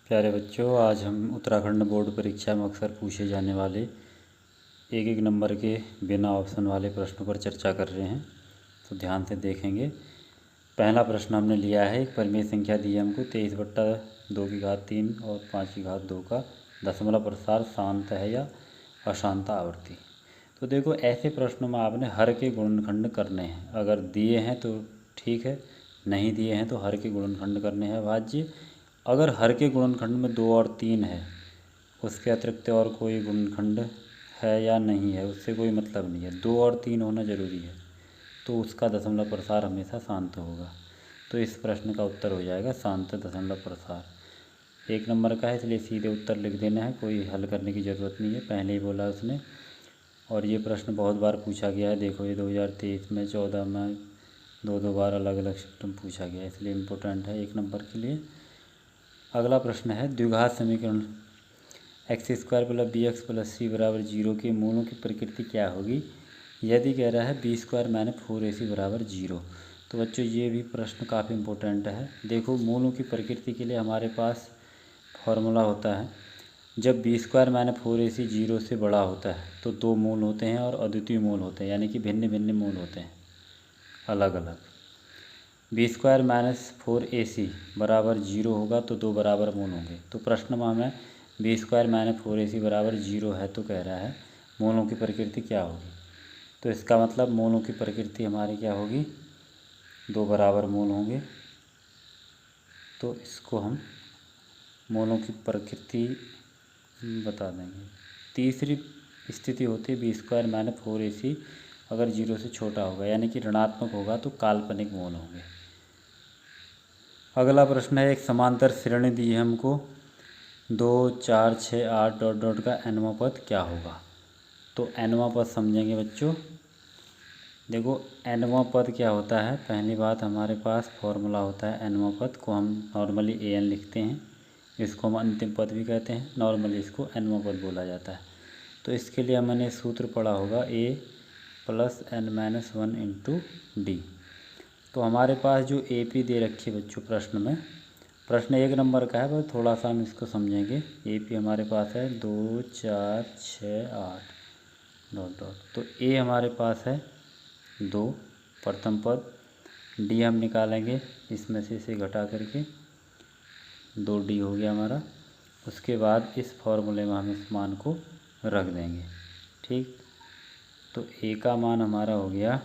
प्यारे बच्चों, आज हम उत्तराखंड बोर्ड परीक्षा में अक्सर पूछे जाने वाले एक एक नंबर के बिना ऑप्शन वाले प्रश्नों पर चर्चा कर रहे हैं। तो ध्यान से देखेंगे। पहला प्रश्न हमने लिया है, एक परिमेय संख्या दी है हमको 23/2 की घात 3 और 5 की घात 2 का दशमलव प्रसार शांत है या अशांत आवृत्ति। तो देखो, ऐसे प्रश्नों में आपने हर के गुणनखंड करने हैं। अगर दिए हैं तो ठीक है, नहीं दिए हैं तो हर के गुणनखंड करने हैं भाज्य। अगर हर के गुणनखंड में 2 और 3 है, उसके अतिरिक्त और कोई गुणनखंड है या नहीं है, उससे कोई मतलब नहीं है। 2 और 3 होना ज़रूरी है, तो उसका दशमलव प्रसार हमेशा शांत होगा। तो इस प्रश्न का उत्तर हो जाएगा शांत दशमलव प्रसार। 1 नंबर का है, इसलिए सीधे उत्तर लिख देना है, कोई हल करने की ज़रूरत नहीं है, पहले ही बोला उसने। और ये प्रश्न बहुत बार पूछा गया है। देखो, ये 2023 में 14 में दो बार अलग अलग शिफ्ट में पूछा गया है, इसलिए इम्पोर्टेंट है 1 नंबर के लिए। अगला प्रश्न है, द्विघात समीकरण x² + bx + c = 0 के मूलों की प्रकृति क्या होगी यदि कह रहा है b² - 4ac = 0। तो बच्चों, ये भी प्रश्न काफ़ी इम्पोर्टेंट है। देखो, मूलों की प्रकृति के लिए हमारे पास फॉर्मूला होता है, जब b² - 4ac 0 से बड़ा होता है तो 2 मूल होते हैं और अद्वितीय मूल होते हैं, यानी कि भिन्न भिन्न मूल होते हैं, अलग अलग। b² - 4ac = 0 होगा तो 2 बराबर मूल होंगे। तो प्रश्न में हमें b² - 4ac = 0 है, तो कह रहा है मूलों की प्रकृति क्या होगी। तो इसका मतलब मूलों की प्रकृति हमारी क्या होगी, 2 बराबर मूल होंगे। तो इसको हम मूलों की प्रकृति बता देंगे। तीसरी स्थिति होती है, b² - 4ac अगर 0 से छोटा होगा, यानी कि ऋणात्मक होगा, तो काल्पनिक मूल होंगे। अगला प्रश्न है, एक समांतर श्रेणी दी है हमको 2, 4, 6, 8 ... का nवां पद क्या होगा। तो nवां पद समझेंगे बच्चों। देखो, nवां पद क्या होता है, पहली बात हमारे पास फॉर्मूला होता है nवां पद को हम नॉर्मली an लिखते हैं, इसको हम अंतिम पद भी कहते हैं, नॉर्मली इसको nवां पद बोला जाता है। तो इसके लिए हमने सूत्र पढ़ा होगा a + n - 1 × d। तो हमारे पास जो AP दे रखी है बच्चों प्रश्न में, प्रश्न 1 नंबर का है, पर थोड़ा सा हम इसको समझेंगे। AP हमारे पास है 2, 4, 6, 8 ... तो A हमारे पास है 2 प्रथम पद, D हम निकालेंगे इसमें से इसे घटा करके 2D हो गया हमारा। उसके बाद इस फॉर्मूले में हम इस मान को रख देंगे, ठीक। तो A का मान हमारा हो गया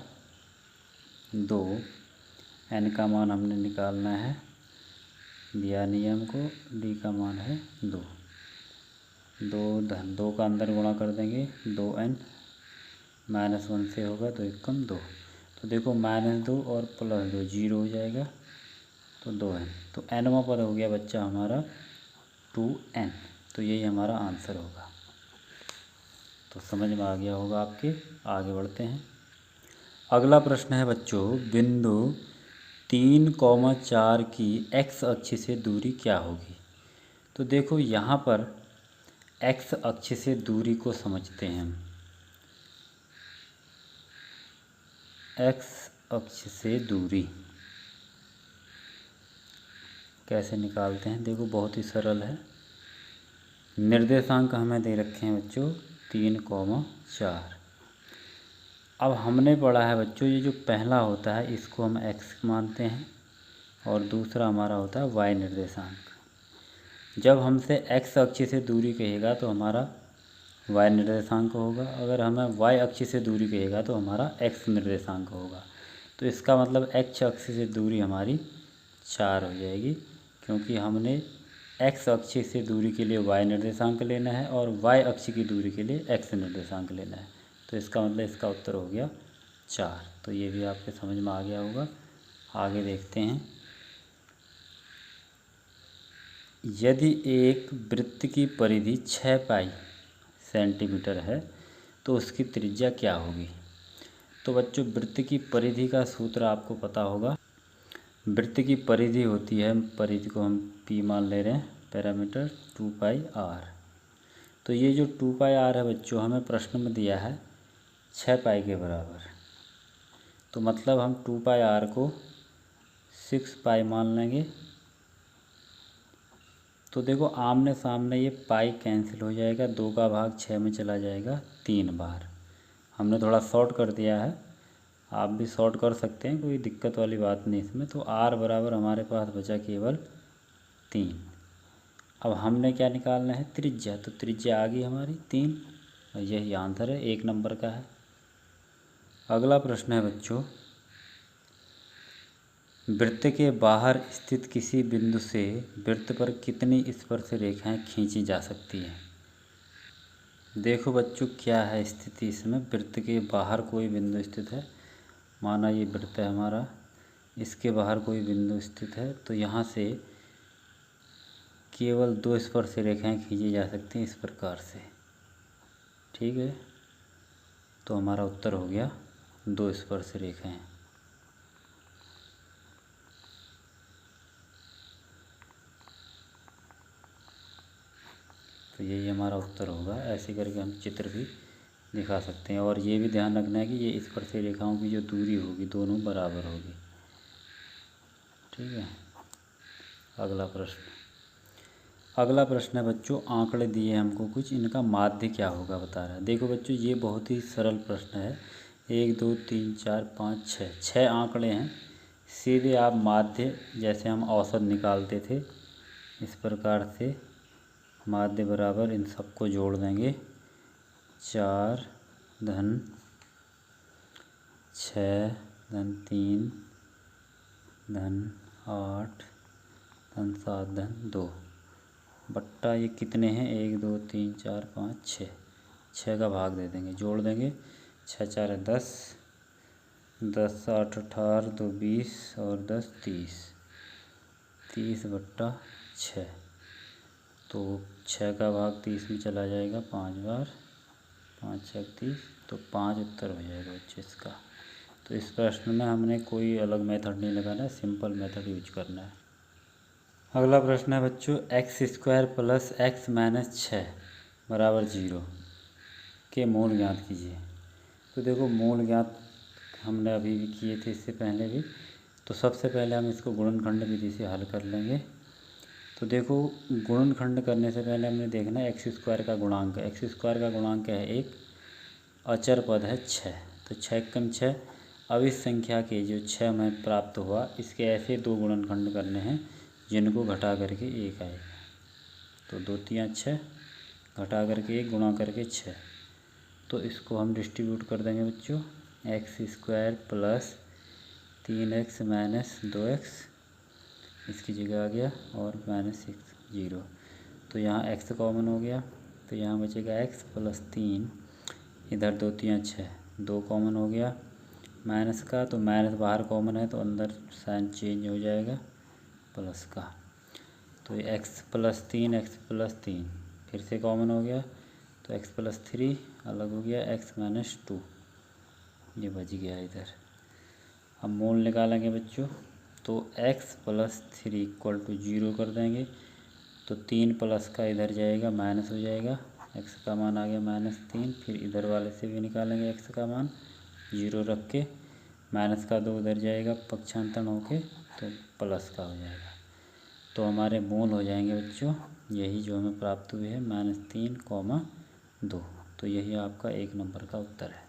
2, n का मान हमने निकालना है, दिया नहीं हमको, D का मान है 2। 2 का अंदर गुणा कर देंगे, 2n - 1 से होगा, 2 × 2। तो देखो, -2 और +2 0 हो जाएगा, तो 2n। तो nवां पद हो गया बच्चा हमारा 2n। तो यही हमारा आंसर होगा। तो समझ में आ गया होगा आपके। आगे बढ़ते हैं। अगला प्रश्न है बच्चों, बिंदु 3, 4 की x अक्ष से दूरी क्या होगी। तो देखो, यहाँ पर x अक्ष से दूरी को समझते हैं हम। x अक्ष से दूरी कैसे निकालते हैं, देखो बहुत ही सरल है। निर्देशांक हमें दे रखे हैं बच्चों 3, 4। अब हमने पढ़ा है बच्चों, ये जो पहला होता है इसको हम x मानते हैं और दूसरा हमारा होता है y निर्देशांक। जब हमसे x अक्ष से दूरी कहेगा तो हमारा y निर्देशांक होगा, अगर हमें y अक्ष से दूरी कहेगा तो हमारा x निर्देशांक होगा। तो इसका मतलब x अक्ष से दूरी हमारी 4 हो जाएगी, क्योंकि हमने x अक्ष से दूरी के लिए y निर्देशांक लेना है और y अक्ष की दूरी के लिए x निर्देशांक लेना है। तो इसका मतलब इसका उत्तर हो गया 4। तो ये भी आपके समझ में आ गया होगा। आगे देखते हैं। यदि एक वृत्त की परिधि 6 पाई सेंटीमीटर है तो उसकी त्रिज्या क्या होगी। तो बच्चों, वृत्त की परिधि का सूत्र आपको पता होगा। वृत्त की परिधि होती है, परिधि को हम P मान ले रहे हैं, पैरामीटर 2πr। तो ये जो 2πr है बच्चों, हमें प्रश्न में दिया है 6 पाई के बराबर। तो मतलब हम 2πr को 6 पाई मान लेंगे। तो देखो आमने सामने ये पाई कैंसिल हो जाएगा, 2 का भाग 6 में चला जाएगा 3 बार। हमने थोड़ा शॉर्ट कर दिया है, आप भी शॉर्ट कर सकते हैं, कोई दिक्कत वाली बात नहीं इसमें। तो r बराबर हमारे पास बचा केवल 3। अब हमने क्या निकालना है, त्रिज्या। तो त्रिज्या आ गई हमारी 3 और यही आंसर है, 1 नंबर का है। अगला प्रश्न है बच्चों, वृत्त के बाहर स्थित किसी बिंदु से वृत्त पर कितनी स्पर्श रेखाएं खींची जा सकती हैं। देखो बच्चों क्या है स्थिति इसमें, वृत्त के बाहर कोई बिंदु स्थित है, माना ये वृत्त है हमारा, इसके बाहर कोई बिंदु स्थित है, तो यहाँ से केवल 2 स्पर्श रेखाएं खींची जा सकती हैं इस प्रकार से। ठीक है, तो हमारा उत्तर हो गया 2 स्पर्श रेखाएं। तो यही हमारा उत्तर होगा। ऐसे करके हम चित्र भी दिखा सकते हैं। और ये भी ध्यान रखना है कि ये स्पर्श रेखाओं की जो दूरी होगी दोनों बराबर होगी। ठीक है, अगला प्रश्न है बच्चों, आंकड़े दिए हमको कुछ, इनका माध्य क्या होगा बता रहा है। देखो बच्चों ये बहुत ही सरल प्रश्न है। 1 2 3 4 5 6 आंकड़े हैं। सीधे आप माध्य, जैसे हम औसत निकालते थे इस प्रकार से, माध्य बराबर इन सबको जोड़ देंगे, 4 धन 6 धन 3 धन 8 धन 7 धन 2 बट्टा ये कितने हैं, 1 2 3 4 5 6, 6 का भाग दे देंगे, जोड़ देंगे, 6 4 10, 10 8 18 2 20 और 10 30, 30 बट्टा 6। तो 6 का भाग 30 में चला जाएगा 5 बार, 5 6 30, तो 5 उत्तर हो जाएगा बच्चे इसका। तो इस प्रश्न में हमने कोई अलग मेथड नहीं लगाना है, सिंपल मेथड यूज करना है। अगला प्रश्न है बच्चों, x² प्लस x माइनस 6 बराबर 0 के मूल ज्ञात कीजिए। तो देखो मूल ज्ञात हमने अभी भी किए थे, इससे पहले भी। तो सबसे पहले हम इसको गुणनखंड विधि से हल कर लेंगे। तो देखो गुणनखंड करने से पहले हमने देखना है x² का गुणांक। x² का गुणांक है 1, अचर पद है 6, तो 6 कम 6। अब इस संख्या के जो 6 हमें प्राप्त हुआ, इसके ऐसे 2 गुणनखंड करने हैं जिनको घटा करके 1 आएगा। तो 2 3 6, घटा करके 1, गुणा करके 6। तो इसको हम डिस्ट्रीब्यूट कर देंगे बच्चों, x² plus 3x minus 2x इसकी जगह आ गया, और माइनस 6 0। तो यहाँ x कॉमन हो गया, तो यहाँ बचेगा x प्लस 3, इधर 2 3 6, 2 कॉमन हो गया माइनस का, तो माइनस बाहर कॉमन है तो अंदर साइन चेंज हो जाएगा प्लस का। तो ये x प्लस 3 फिर से कॉमन हो गया, तो x प्लस 3 अलग हो गया, x माइनस 2 ये बच गया इधर। अब मूल निकालेंगे बच्चों, तो x प्लस 3 इक्वल टू 0 कर देंगे, तो 3 प्लस का इधर जाएगा माइनस हो जाएगा, x का मान आ गया -3। फिर इधर वाले से भी निकालेंगे x का मान, 0 रख के, माइनस का 2 उधर जाएगा पक्षांतरण होके, तो प्लस का हो जाएगा। तो हमारे मूल हो जाएंगे बच्चों यही जो हमें प्राप्त हुए हैं, -3, 2। तो यही आपका 1 नंबर का उत्तर है।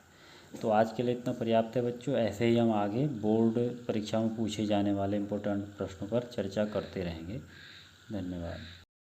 तो आज के लिए इतना पर्याप्त है बच्चों। ऐसे ही हम आगे बोर्ड परीक्षा में पूछे जाने वाले इम्पोर्टेंट प्रश्नों पर चर्चा करते रहेंगे। धन्यवाद।